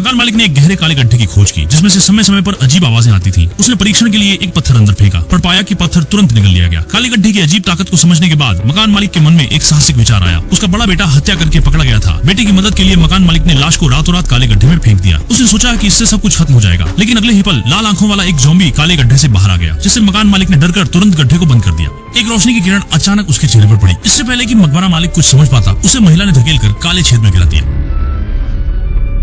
मकान मालिक ने एक गहरे काले गड्ढे की खोज की जिसमें से समय समय पर अजीब आवाजें आती थी। उसने परीक्षण के लिए एक पत्थर अंदर फेंका पर पाया कि पत्थर तुरंत निगल लिया गया। काले गड्ढे की अजीब ताकत को समझने के बाद मकान मालिक के मन में एक साहसिक विचार आया। उसका बड़ा बेटा हत्या करके पकड़ा गया था। बेटे की मदद के लिए मकान मालिक ने लाश को रातों रात काले गड्ढे में फेंक दिया। उसने सोचा कि इससे सब कुछ खत्म हो जाएगा, लेकिन अगले ही पल लाल आंखों वाला एक ज़ॉम्बी काले गड्ढे से बाहर आ गया, जिससे मकान मालिक ने डरकर तुरंत गड्ढे को बंद कर दिया। एक रोशनी की किरण अचानक उसके चेहरे पर पड़ी। इससे पहले कि मकबरा मालिक कुछ समझ पाता, उसे महिला ने धकेलकर काले छेद में गिरा दिया।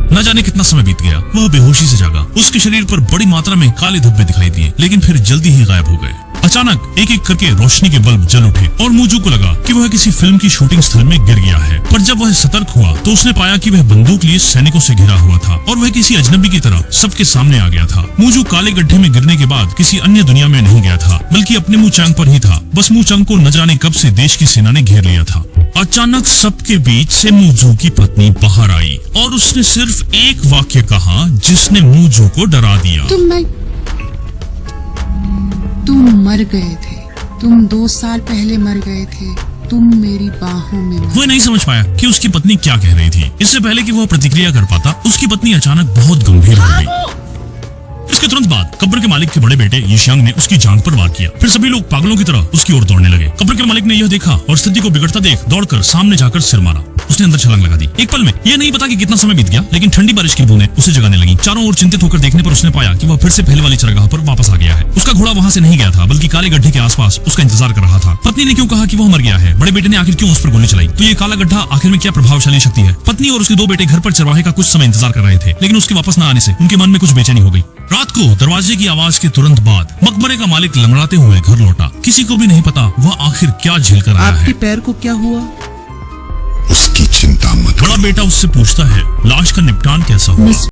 न जाने कितना समय बीत गया, वह बेहोशी से जागा। उसके शरीर पर बड़ी मात्रा में काले धब्बे दिखाई दिए, लेकिन फिर जल्दी ही गायब हो गए। अचानक एक एक करके रोशनी के बल्ब जल उठे और मूजू को लगा कि वह किसी फिल्म की शूटिंग स्थल में गिर गया है। पर जब वह सतर्क हुआ तो उसने पाया कि वह बंदूक लिए सैनिकों से घिरा हुआ था और वह किसी अजनबी की तरह सबके सामने आ गया था। मूजू काले गड्ढे में गिरने के बाद किसी अन्य दुनिया में नहीं गया था, बल्कि अपने मुंह चांग पर ही था। बस मुंह चांग को न जाने कब से देश की सेना ने घेर लिया था। अचानक सबके बीच से मूजू की पत्नी बाहर आई और उसने सिर्फ एक वाक्य कहा जिसने मूजू को डरा दिया। तुम मर गए थे। तुम 2 साल पहले मर गए थे। तुम मेरी बाहों में मर। वह नहीं समझ पाया कि उसकी पत्नी क्या कह रही थी। इससे पहले कि वह प्रतिक्रिया कर पाता, उसकी पत्नी अचानक बहुत गंभीर हो गई। इसके तुरंत बाद कब्र के मालिक के बड़े बेटे यिशियांग ने उसकी जांघ पर वार किया। फिर सभी लोग पागलों की तरह उसकी ओर दौड़ने लगे। कब्र के मालिक ने यह देखा और स्थिति को बिगड़ता देख दौड़कर सामने जाकर सिर मारा। उसने अंदर छलांग लगा दी। एक पल में यह नहीं पता कि कितना समय बीत गया, लेकिन ठंडी बारिश की बूंदें उसे जगाने लगी। चारों ओर चिंतित होकर देखने पर उसने पाया कि वह फिर से पहले वाली चरगाह पर वापस आ गया है। उसका घोड़ा वहां से नहीं गया था, बल्कि काले गड्ढे के आसपास उसका इंतजार कर रहा था। पत्नी ने क्यों कहा कि वह मर गया है? बड़े बेटे ने आखिर क्यों उस पर गोली चलाई? तो ये काला गड्ढा आखिर में क्या प्रभावशाली शक्ति है? पत्नी और उसके 2 बेटे घर पर चरवाहे का कुछ समय इंतजार कर रहे थे, लेकिन उसके वापस न आने से उनके मन में कुछ बेचैनी हो गई। रात को दरवाजे की आवाज के तुरंत बाद मकबरे का मालिक लंगड़ाते हुए घर लौटा। किसी को भी नहीं पता वह आखिर क्या झेल कर आया है। आपके पैर को क्या हुआ? उसकी चिंता मत। बड़ा बेटा उससे पूछता है, लाश का निपटान कैसा हुआ?